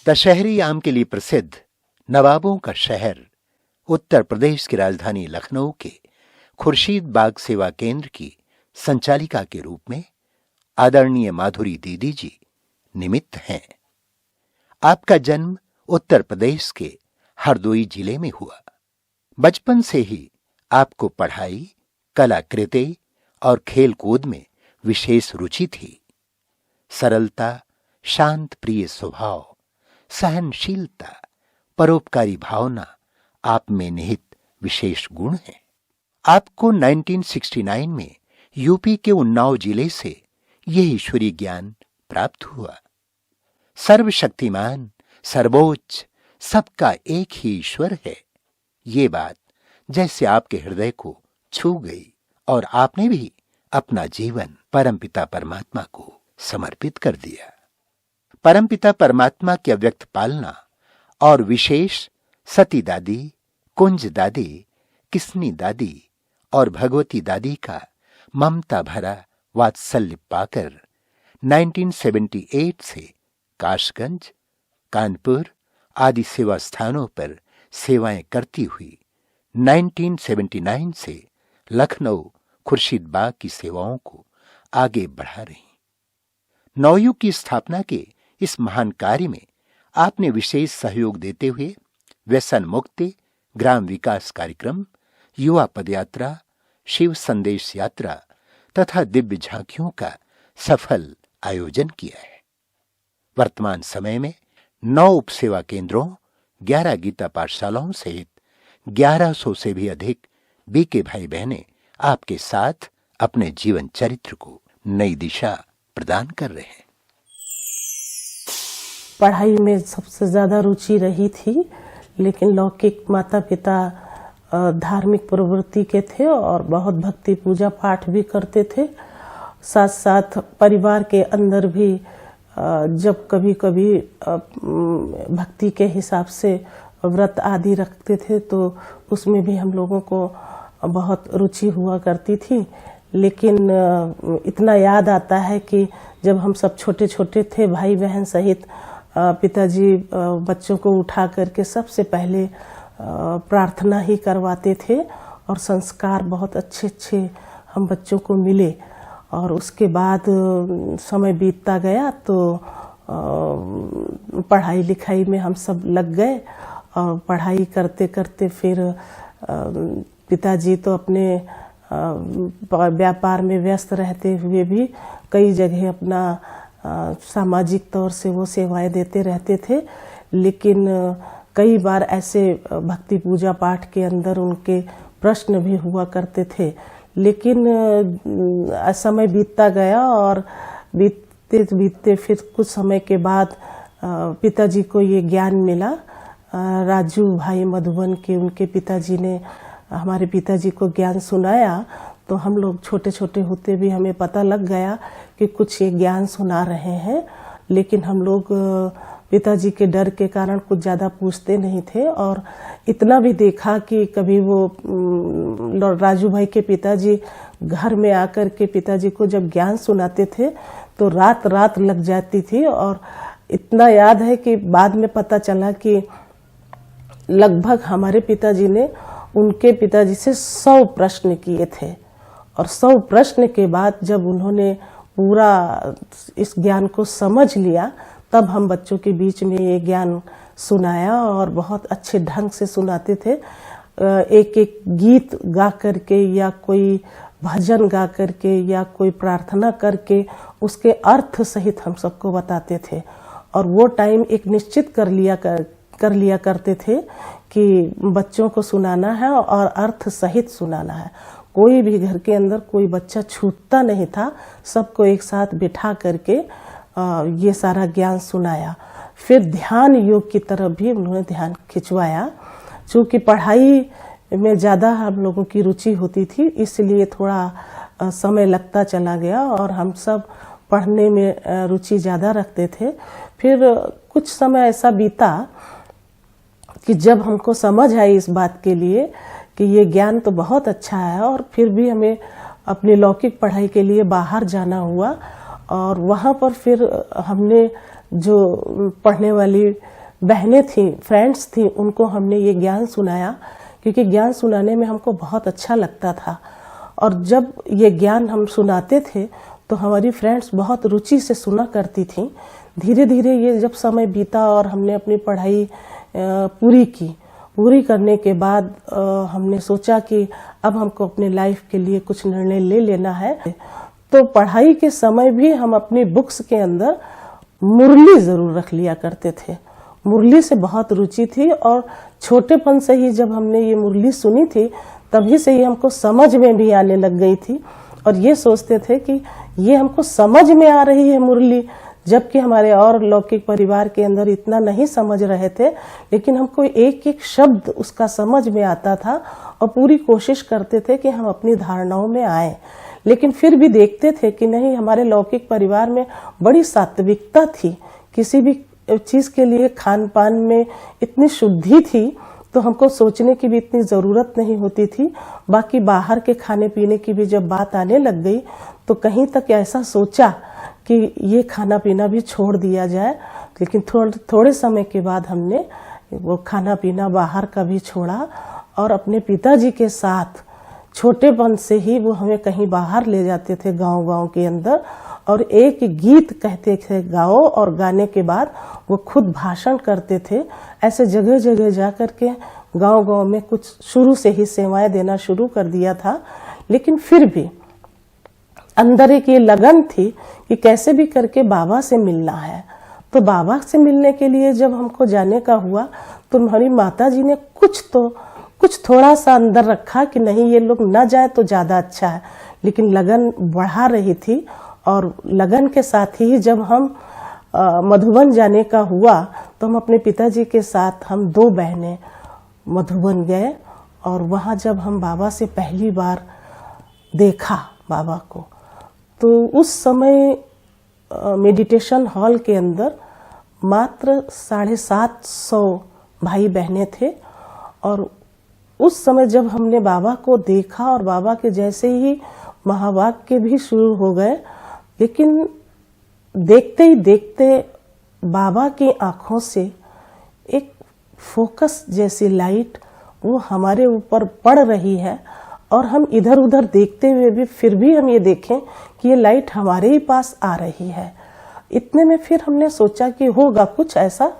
दशहरी आम के लिए प्रसिद्ध नवाबों का शहर उत्तर प्रदेश की राजधानी लखनऊ के खुर्शीद बाग सेवा केंद्र की संचालिका के रूप में आदरणीय माधुरी दीदी जी निमित्त हैं। आपका जन्म उत्तर प्रदेश के हरदोई जिले में हुआ। बचपन से ही आपको पढ़ाई, कलाकृति और खेलकूद में विशेष रुचि थी। सरलता, शांत प्रिय स्वभाव, सहनशीलता, परोपकारी भावना आप में निहित विशेष गुण हैं। आपको 1969 में यूपी के उन्नाव जिले से यह ईश्वरीय ज्ञान प्राप्त हुआ। सर्वशक्तिमान, सर्वोच्च, सबका एक ही ईश्वर है, ये बात जैसे आपके हृदय को छू गई और आपने भी अपना जीवन परमपिता परमात्मा को समर्पित कर दिया। परमपिता परमात्मा की अव्यक्त पालना और विशेष सती दादी, कुंज दादी, किस्नी दादी और भगवती दादी का ममता भरा वात्सल्य पाकर 1978 से काशगंज, कानपुर आदि सेवा स्थानों पर सेवाएं करती हुई 1979 से लखनऊ खुर्शीद बाग की सेवाओं को आगे बढ़ा रही। नवयुग की स्थापना के इस महान कार्य में आपने विशेष सहयोग देते हुए व्यसन मुक्ति, ग्राम विकास कार्यक्रम, युवा पदयात्रा, शिव संदेश यात्रा तथा दिव्य झांकियों का सफल आयोजन किया है। वर्तमान समय में 9 उपसेवा केंद्रों, 11 गीता पाठशालाओं सहित 1100 से भी अधिक बीके भाई बहनें आपके साथ अपने जीवन चरित्र को नई दिशा प्रदान कर रहे हैं। पढ़ाई में सबसे ज्यादा रुचि रही थी, लेकिन लौकिक माता पिता धार्मिक प्रवृत्ति के थे और बहुत भक्ति पूजा पाठ भी करते थे। साथ साथ परिवार के अंदर भी जब कभी कभी भक्ति के हिसाब से व्रत आदि रखते थे तो उसमें भी हम लोगों को बहुत रुचि हुआ करती थी। लेकिन इतना याद आता है कि जब हम सब छोटे छोटे थे, भाई बहन सहित पिताजी बच्चों को उठा करके सबसे पहले प्रार्थना ही करवाते थे और संस्कार बहुत अच्छे अच्छे हम बच्चों को मिले। और उसके बाद समय बीतता गया तो पढ़ाई लिखाई में हम सब लग गए और पढ़ाई करते करते फिर पिताजी तो अपने व्यापार में व्यस्त रहते हुए भी कई जगह अपना सामाजिक तौर से वो सेवाएं देते रहते थे। लेकिन कई बार ऐसे भक्ति पूजा पाठ के अंदर उनके प्रश्न भी हुआ करते थे। लेकिन समय बीतता गया और बीतते बीतते फिर कुछ समय के बाद पिताजी को ये ज्ञान मिला। राजू भाई मधुबन के उनके पिताजी ने हमारे पिताजी को ज्ञान सुनाया, तो हम लोग छोटे छोटे होते भी हमें पता लग गया कि कुछ ये ज्ञान सुना रहे हैं। लेकिन हम लोग पिताजी के डर के कारण कुछ ज़्यादा पूछते नहीं थे। और इतना भी देखा कि कभी वो राजू भाई के पिताजी घर में आकर के पिताजी को जब ज्ञान सुनाते थे तो रात रात लग जाती थी। और इतना याद है कि बाद में पता चला कि लगभग हमारे पिताजी ने उनके पिताजी से 100 प्रश्न किए थे। और 100 प्रश्न के बाद जब उन्होंने पूरा इस ज्ञान को समझ लिया तब हम बच्चों के बीच में ये ज्ञान सुनाया और बहुत अच्छे ढंग से सुनाते थे। एक एक गीत गा करके या कोई भजन गा करके या कोई प्रार्थना करके उसके अर्थ सहित हम सबको बताते थे। और वो टाइम एक निश्चित कर लिया करते थे कि बच्चों को सुनाना है और अर्थ सहित सुनाना है। कोई भी घर के अंदर कोई बच्चा छूटता नहीं था, सबको एक साथ बिठा करके ये सारा ज्ञान सुनाया। फिर ध्यान योग की तरफ भी उन्होंने ध्यान खिंचवाया। चूँकि पढ़ाई में ज़्यादा हम लोगों की रुचि होती थी, इसलिए थोड़ा समय लगता चला गया और हम सब पढ़ने में रुचि ज़्यादा रखते थे। फिर कुछ समय ऐसा बीता कि जब हमको समझ आई इस बात के लिए कि ये ज्ञान तो बहुत अच्छा है, और फिर भी हमें अपनी लौकिक पढ़ाई के लिए बाहर जाना हुआ। और वहाँ पर फिर हमने जो पढ़ने वाली बहनें थीं, फ्रेंड्स थीं, उनको हमने ये ज्ञान सुनाया, क्योंकि ज्ञान सुनाने में हमको बहुत अच्छा लगता था। और जब ये ज्ञान हम सुनाते थे तो हमारी फ्रेंड्स बहुत रुचि से सुना करती थीं। धीरे धीरे ये जब समय बीता और हमने अपनी पढ़ाई पूरी करने के बाद हमने सोचा कि अब हमको अपने लाइफ के लिए कुछ निर्णय ले लेना है। तो पढ़ाई के समय भी हम अपनी बुक्स के अंदर मुरली ज़रूर रख लिया करते थे। मुरली से बहुत रुचि थी और छोटेपन से ही जब हमने ये मुरली सुनी थी तभी से ही हमको समझ में भी आने लग गई थी। और ये सोचते थे कि ये हमको समझ में आ रही है मुरली, जबकि हमारे और लौकिक परिवार के अंदर इतना नहीं समझ रहे थे, लेकिन हमको एक एक शब्द उसका समझ में आता था और पूरी कोशिश करते थे कि हम अपनी धारणाओं में आए। लेकिन फिर भी देखते थे कि नहीं, हमारे लौकिक परिवार में बड़ी सात्विकता थी, किसी भी चीज़ के लिए खान पान में इतनी शुद्धि थी तो हमको सोचने की भी इतनी ज़रूरत नहीं होती थी। बाकी बाहर के खाने पीने की भी जब बात आने लग गई तो कहीं तक ऐसा सोचा कि ये खाना पीना भी छोड़ दिया जाए। लेकिन थोड़े समय के बाद हमने वो खाना पीना बाहर का भी छोड़ा और अपने पिताजी के साथ छोटेपन से ही वो हमें कहीं बाहर ले जाते थे गांव के अंदर और एक गीत कहते थे गाओ, और गाने के बाद वो खुद भाषण करते थे। ऐसे जगह जगह जा कर के गांव में कुछ शुरू से ही सेवाएं देना शुरू कर दिया था। लेकिन फिर भी अंदर एक ये लगन थी कि कैसे भी करके बाबा से मिलना है। तो बाबा से मिलने के लिए जब हमको जाने का हुआ तो हमारी माता जी ने कुछ थोड़ा सा अंदर रखा कि नहीं, ये लोग न जाए तो ज़्यादा अच्छा है। लेकिन लगन बढ़ा रही थी और लगन के साथ ही जब हम मधुबन जाने का हुआ तो हम अपने पिताजी के साथ हम 2 बहनें मधुबन गए। और वहाँ जब हम बाबा से पहली बार देखा बाबा को, तो उस समय मेडिटेशन हॉल के अंदर मात्र 750 भाई बहनें थे। और उस समय जब हमने बाबा को देखा और बाबा के जैसे ही महावाक्य भी शुरू हो गए, लेकिन देखते ही देखते बाबा की आँखों से एक फोकस जैसी लाइट वो हमारे ऊपर पड़ रही है। और हम इधर उधर देखते हुए भी फिर भी हम ये देखें कि ये लाइट हमारे ही पास आ रही है। इतने में फिर हमने सोचा कि होगा कुछ ऐसा,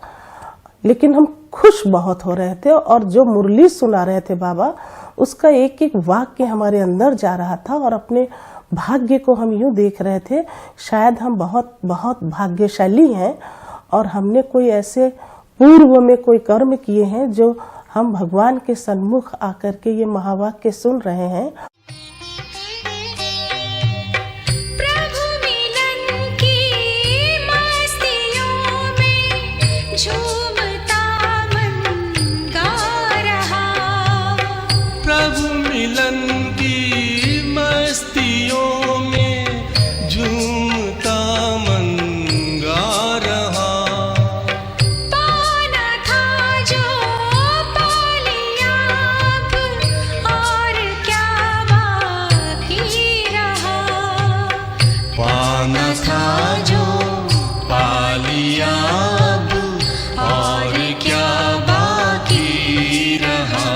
लेकिन हम खुश बहुत हो रहे थे। और जो मुरली सुना रहे थे बाबा, उसका एक एक वाक्य हमारे अंदर जा रहा था और अपने भाग्य को हम यूं देख रहे थे, शायद हम बहुत बहुत भाग्यशाली हैं और हमने कोई ऐसे पूर्व में कोई कर्म किए हैं जो हम भगवान के सन्मुख आकर के ये महावाक्य सुन रहे हैं। प्रभु मिलन की मस्तियों में झूमता मन गा रहा। प्रभु मिलन की मस्तियों में झूमता मन गा रहा। पाना था जो पा लिया अब, और क्या बाकी रहा। पाना था जो पा लिया अब, और क्या बाकी रहा।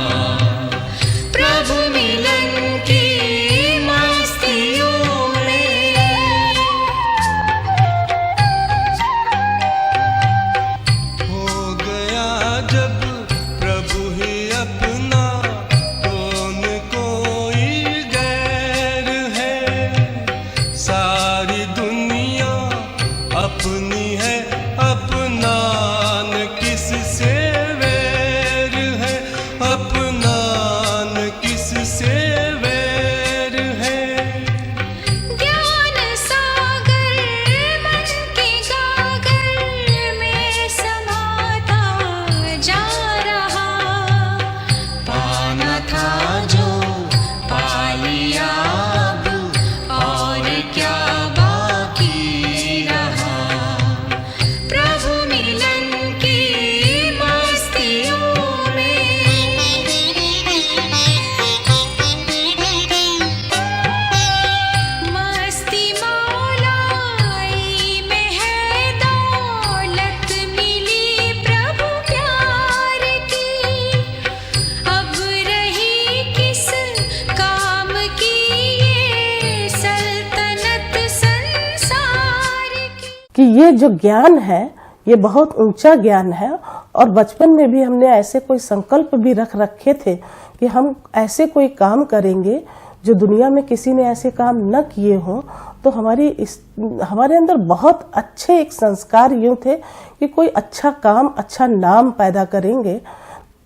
प्रभु मिलन की मस्तियों में। हो गया जब प्रभु ही अपना, कौन कोई गैर है। सारी दुनिया अपनी है, अपना न किससे वैर है, अपना न किससे वैर है। ज्ञान सागर मन के गागर में समाता जा रहा। पाना था जो पा लिया अब, और क्या बाकी रहा। प्रभु मिलन जो ज्ञान है ये बहुत ऊंचा ज्ञान है, और बचपन में भी हमने ऐसे कोई संकल्प भी रख रखे थे कि हम ऐसे कोई काम करेंगे जो दुनिया में किसी ने ऐसे काम न किए हों। तो हमारे अंदर बहुत अच्छे एक संस्कार यूं थे कि कोई अच्छा काम, अच्छा नाम पैदा करेंगे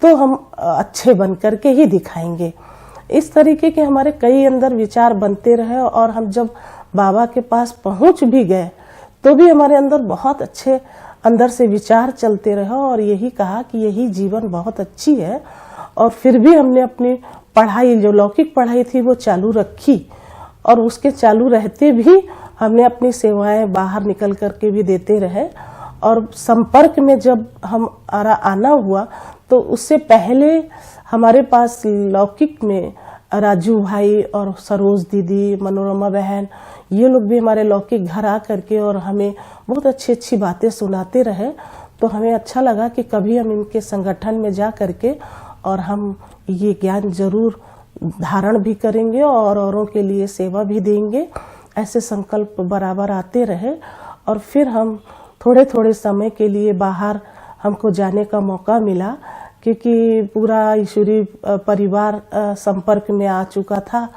तो हम अच्छे बन करके ही दिखाएंगे। इस तरीके के हमारे कई अंदर विचार बनते रहे, और हम जब बाबा के पास पहुंच भी गए तो भी हमारे अंदर बहुत अच्छे अंदर से विचार चलते रहे, और यही कहा कि यही जीवन बहुत अच्छी है। और फिर भी हमने अपनी पढ़ाई, जो लौकिक पढ़ाई थी, वो चालू रखी, और उसके चालू रहते भी हमने अपनी सेवाएं बाहर निकल करके भी देते रहे। और संपर्क में जब हम आना हुआ तो उससे पहले हमारे पास लौकिक में राजू भाई और सरोज दीदी, मनोरमा बहन, ये लोग भी हमारे लौकिक घर आ करके और हमें बहुत अच्छी अच्छी बातें सुनाते रहे। तो हमें अच्छा लगा कि कभी हम इनके संगठन में जा करके और हम ये ज्ञान जरूर धारण भी करेंगे और औरों के लिए सेवा भी देंगे। ऐसे संकल्प बराबर आते रहे, और फिर हम थोड़े थोड़े समय के लिए बाहर हमको जाने का मौका मिला, क्योंकि पूरा ईश्वरी परिवार संपर्क में आ चुका था,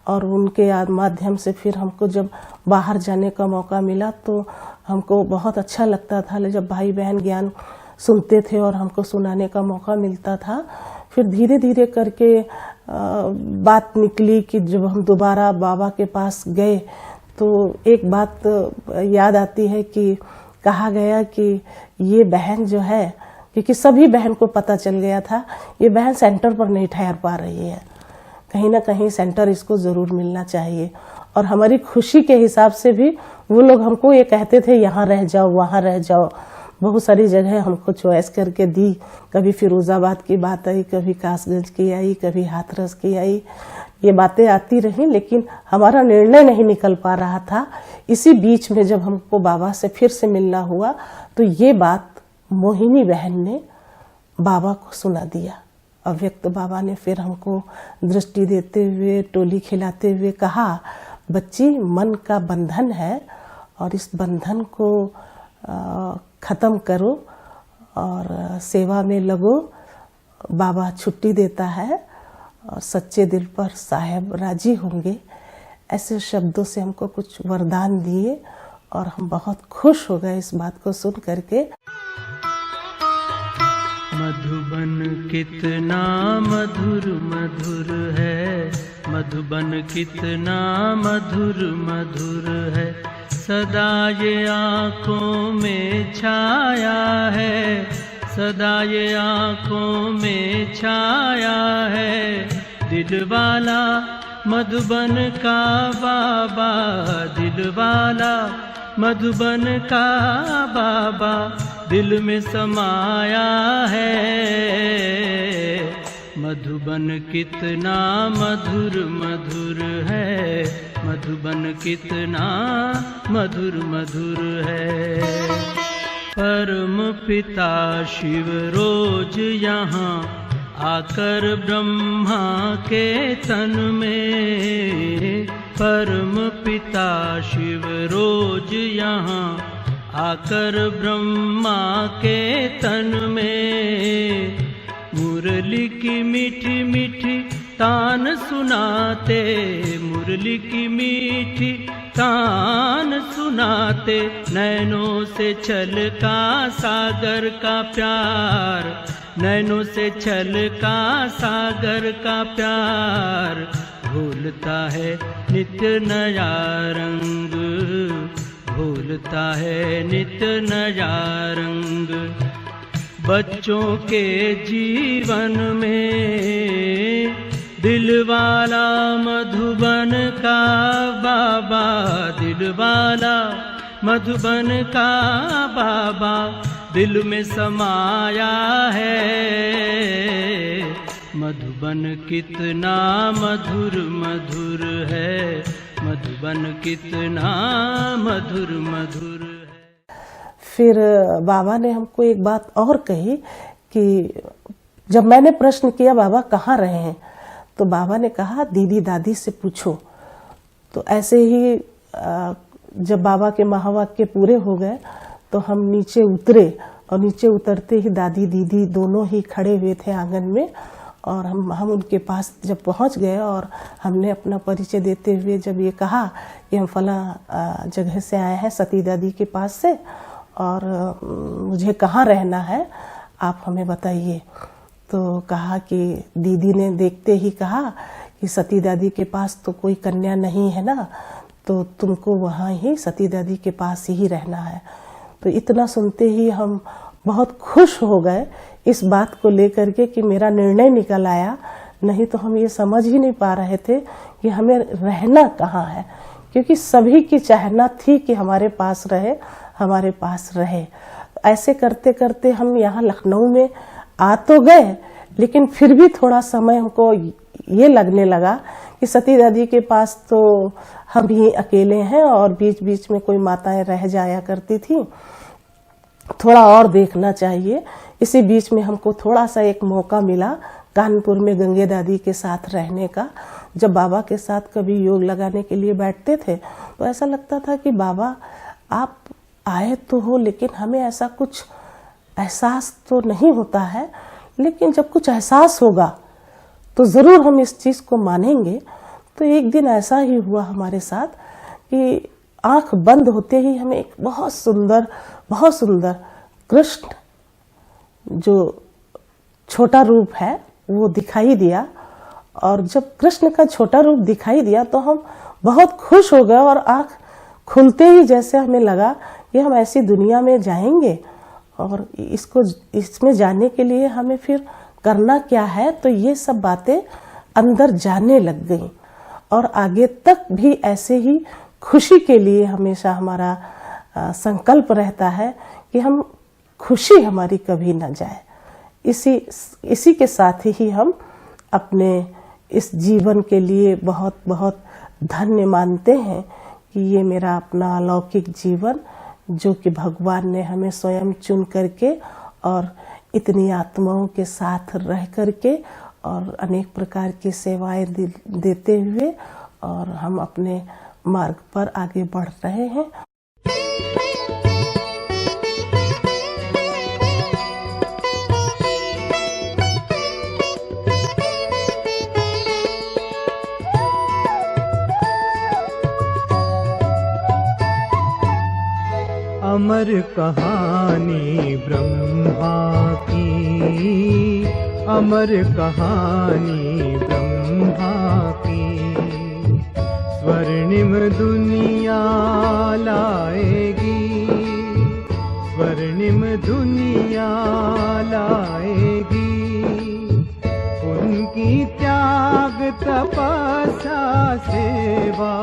और उनके माध्यम से फिर हमको जब बाहर जाने का मौका मिला तो हमको बहुत अच्छा लगता था जब भाई बहन ज्ञान सुनते थे और हमको सुनाने का मौका मिलता था। फिर धीरे धीरे करके बात निकली कि जब हम दोबारा बाबा के पास गए तो एक बात याद आती है कि कहा गया कि ये बहन जो है, क्योंकि सभी बहन को पता चल गया था ये बहन सेंटर पर नहीं ठहर पा रही है, कहीं ना कहीं सेंटर इसको जरूर मिलना चाहिए। और हमारी खुशी के हिसाब से भी वो लोग हमको ये कहते थे यहाँ रह जाओ, वहाँ रह जाओ। बहुत सारी जगह हमको चॉइस करके दी, कभी फिरोजाबाद की बात आई, कभी कासगंज की आई, कभी हाथरस की आई, ये बातें आती रही, लेकिन हमारा निर्णय नहीं निकल पा रहा था। इसी बीच में जब हमको बाबा से फिर से मिलना हुआ तो ये बात मोहिनी बहन ने बाबा को सुना दिया। अव्यक्त बाबा ने फिर हमको दृष्टि देते हुए, टोली खिलाते हुए कहा, बच्ची मन का बंधन है और इस बंधन को खत्म करो और सेवा में लगो। बाबा छुट्टी देता है और सच्चे दिल पर साहेब राजी होंगे। ऐसे शब्दों से हमको कुछ वरदान दिए और हम बहुत खुश हो गए इस बात को सुन करके। मधुबन कितना मधुर मधुर है, मधुबन कितना मधुर मधुर है, सदा ये आँखों में छाया है, सदा ये आँखों में छाया है। दिल वाला मधुबन का बाबा, दिल वाला मधुबन का बाबा दिल में समाया है। मधुबन कितना मधुर मधुर है, मधुबन कितना मधुर मधुर है। परम पिता शिव रोज यहाँ आकर ब्रह्मा के तन में, परम पिता शिव रोज यहाँ आकर ब्रह्मा के तन में, मुरली की मीठी मीठी तान सुनाते, मुरली की मीठी तान सुनाते, नैनों से छलका सागर का प्यार, नैनों से छलका सागर का प्यार, भूलता है नित्य नया रंग, भूलता है नित्य नया रंग। बच्चों के जीवन में दिल वाला मधुबन का बाबा, दिल वाला मधुबन का बाबा दिल में समाया है। मधुबन कितना मधुर मधुर है, मधुबन कितना मधुर मधुर है। फिर बाबा ने हमको एक बात और कही कि जब मैंने प्रश्न किया बाबा कहाँ रहे हैं, तो बाबा ने कहा दीदी दादी से पूछो। तो ऐसे ही जब बाबा के महावाक्य पूरे हो गए तो हम नीचे उतरे और नीचे उतरते ही दादी दीदी दोनों ही खड़े हुए थे आंगन में। और हम उनके पास जब पहुंच गए और हमने अपना परिचय देते हुए जब ये कहा कि हम फला जगह से आए हैं सती दादी के पास से, और मुझे कहाँ रहना है आप हमें बताइए। तो कहा कि दीदी ने देखते ही कहा कि सती दादी के पास तो कोई कन्या नहीं है ना, तो तुमको वहाँ ही सती दादी के पास ही रहना है। तो इतना सुनते ही हम बहुत खुश हो गए इस बात को लेकर के कि मेरा निर्णय निकल आया। नहीं तो हम ये समझ ही नहीं पा रहे थे कि हमें रहना कहाँ है, क्योंकि सभी की चाहना थी कि हमारे पास रहे, हमारे पास रहे। ऐसे करते करते हम यहाँ लखनऊ में आ तो गए, लेकिन फिर भी थोड़ा समय हमको ये लगने लगा कि सती दादी के पास तो हम ही अकेले हैं और बीच बीच में कोई माताएं रह जाया करती थी, थोड़ा और देखना चाहिए। इसी बीच में हमको थोड़ा सा एक मौका मिला कानपुर में गंगे दादी के साथ रहने का। जब बाबा के साथ कभी योग लगाने के लिए बैठते थे तो ऐसा लगता था कि बाबा आप आए तो हो, लेकिन हमें ऐसा कुछ एहसास तो नहीं होता है, लेकिन जब कुछ एहसास होगा तो ज़रूर हम इस चीज़ को मानेंगे। तो एक दिन ऐसा ही हुआ हमारे साथ कि आंख बंद होते ही हमें एक बहुत सुंदर कृष्ण जो छोटा रूप है वो दिखाई दिया। और जब कृष्ण का छोटा रूप दिखाई दिया तो हम बहुत खुश हो गए और आंख खुलते ही जैसे हमें लगा कि हम ऐसी दुनिया में जाएंगे और इसमें जाने के लिए हमें फिर करना क्या है। तो ये सब बातें अंदर जाने लग गई और आगे तक भी ऐसे ही खुशी के लिए हमेशा हमारा संकल्प रहता है कि हम खुशी हमारी कभी न जाए। इसी के साथ ही हम अपने इस जीवन के लिए बहुत बहुत धन्य मानते हैं कि ये मेरा अपना अलौकिक जीवन जो कि भगवान ने हमें स्वयं चुन करके और इतनी आत्माओं के साथ रह करके और अनेक प्रकार की सेवाएं देते हुए और हम अपने मार्ग पर आगे बढ़ रहे हैं। अमर कहानी ब्रह्मा की, अमर कहानी ब्रह्मा की, स्वर्णिम दुनिया लाएगी, स्वर्णिम दुनिया लाएगी। उनकी त्याग तपस्या सेवा,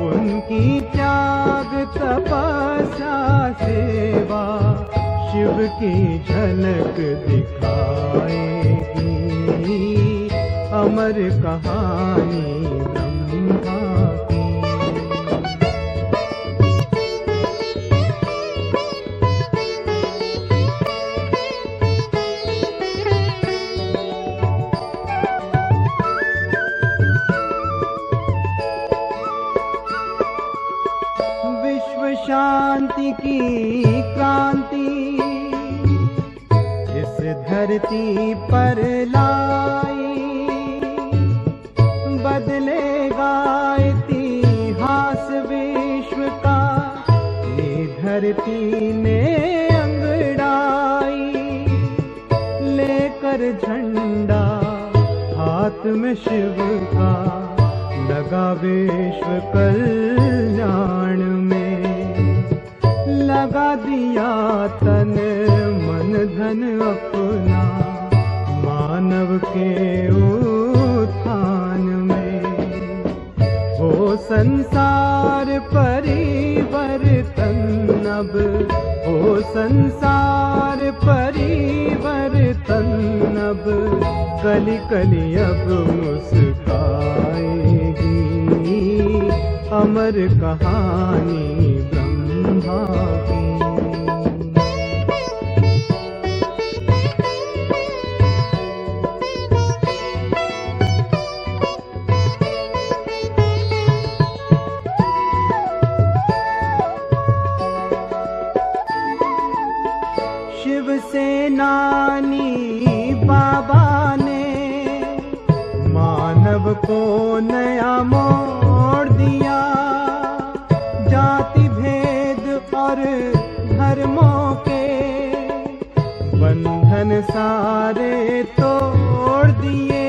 उनकी त्याग तपस्या सेवा शिव की झलक दिखाएगी। अमर कहानी ब्रह्मा की। शांति की क्रांति इस धरती पर लाई, बदलेगा इतिहास विश्व का ये धरती ने अंगड़ाई। लेकर झंडा हाथ में शिव का, लगा विश्व कल्याण में, लगा दिया तन मन धन अपना मानव के उत्थान में। हो संसार परिवर्तन अब, हो संसार परिवर्तन अब, कली कली अब मुस्काएगी। अमर कहानी ब्रह्मा की। से नानी बाबा ने मानव को नया मोड़ दिया। जाति भेद और धर्मों के बंधन सारे तोड़ दिए।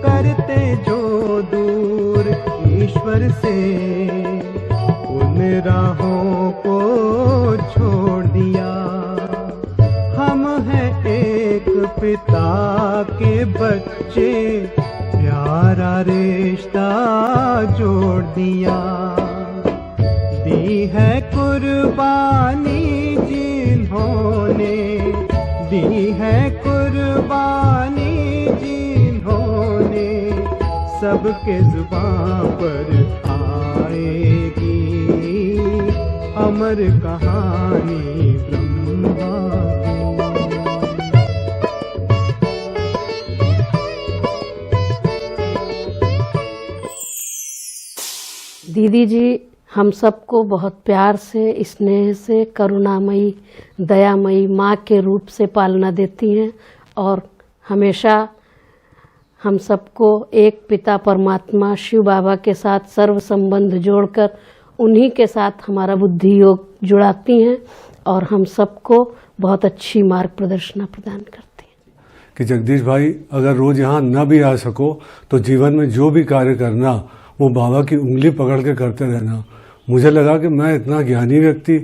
करते जो दूर ईश्वर से उन राहों को छोड़ दिया। हम हैं एक पिता के बच्चे, प्यारा रिश्ता जोड़ दिया। दी है कुर्बानी जिन्होंने, दी है कुर्बानी जिन्होंने, सबके जुबान पर आएगी अमर कहानी ब्रह्मा की। दीदी जी हम सबको बहुत प्यार से, स्नेह से, करुणामयी, दयामयी माँ के रूप से पालना देती हैं और हमेशा हम सबको एक पिता परमात्मा शिव बाबा के साथ सर्व संबंध जोड़कर उन्हीं के साथ हमारा बुद्धि योग जुड़ाती हैं और हम सबको बहुत अच्छी मार्ग प्रदर्शना प्रदान करती हैं। कि जगदीश भाई अगर रोज यहाँ न भी आ सको तो जीवन में जो भी कार्य करना वो बाबा की उंगली पकड़ के करते रहना। मुझे लगा कि मैं इतना ज्ञानी व्यक्ति,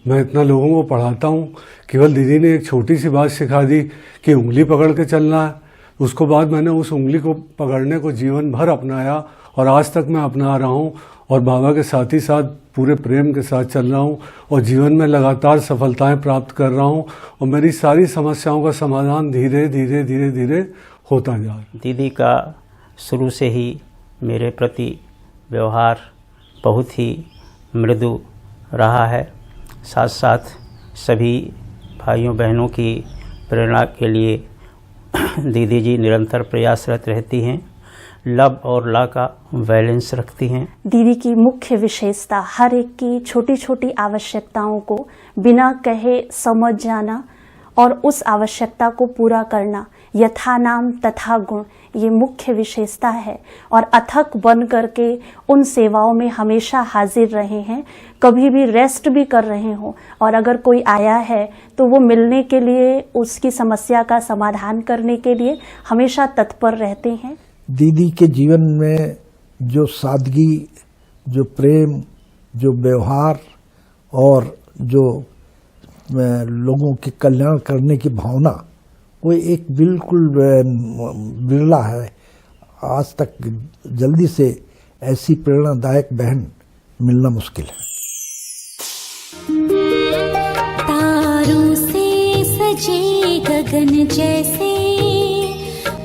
मैं इतना लोगों को पढ़ाता हूँ, केवल दीदी ने एक छोटी सी बात सिखा दी कि उंगली पकड़ के चलना है। उसको बाद मैंने उस उंगली को पकड़ने को जीवन भर अपनाया और आज तक मैं अपना रहा हूँ और बाबा के साथ ही साथ पूरे प्रेम के साथ चल रहा हूँ और जीवन में लगातार सफलताएं प्राप्त कर रहा हूँ और मेरी सारी समस्याओं का समाधान धीरे धीरे धीरे धीरे होता जा रहा है। दीदी का शुरू से ही मेरे प्रति व्यवहार बहुत ही मृदु रहा है। साथ साथ सभी भाइयों बहनों की प्रेरणा के लिए दीदी जी निरंतर प्रयासरत रहती हैं, लब और ला का बैलेंस रखती हैं। दीदी की मुख्य विशेषता हर एक की छोटी छोटी आवश्यकताओं को बिना कहे समझ जाना और उस आवश्यकता को पूरा करना, यथा नाम तथा गुण, ये मुख्य विशेषता है। और अथक बन करके उन सेवाओं में हमेशा हाजिर रहे हैं, कभी भी रेस्ट भी कर रहे हों और अगर कोई आया है तो वो मिलने के लिए, उसकी समस्या का समाधान करने के लिए हमेशा तत्पर रहते हैं। दीदी के जीवन में जो सादगी, जो प्रेम, जो व्यवहार और जो लोगों के कल्याण करने की भावना, वो एक बिल्कुल बिरला है। आज तक जल्दी से ऐसी प्रेरणादायक बहन मिलना मुश्किल है। तारों से सजे गगन जैसे,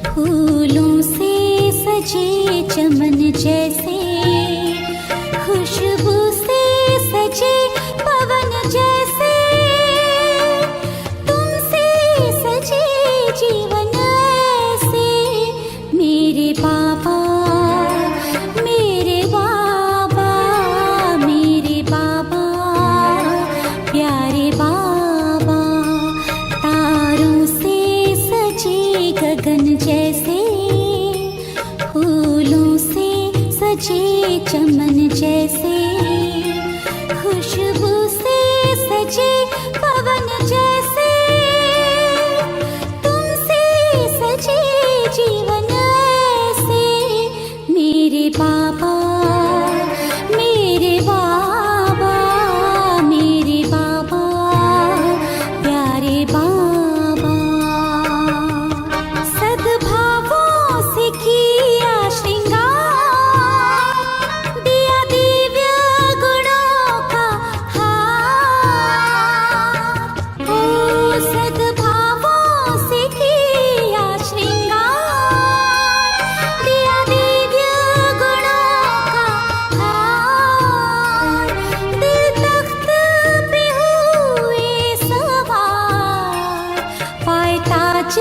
फूलों से सजे चमन जैसे, खुशबू से सजे पवन जैसे, तुमसे सजे जीवन ऐसे, मेरे बाबा, मेरे बाबा, मेरे बाबा, प्यारे बाबा। तारों से सजे गगन जैसे, फूलों से सजे चमन जैसे, खुशबू से सजे पवन जैसे, तुमसे सजे जीवन ऐसे, मेरे बाबा, मेरे बाबा, मेरे बाबा, प्यारे बाबा। सद्भावों से किया श्रृंगार, दिया दिव्य गुणों का हार। ओ सद्भावों से किया श्रृंगार, दिया दिव्य गुणों का हार। दिल तख्त पे हुए सवार, पाए ताज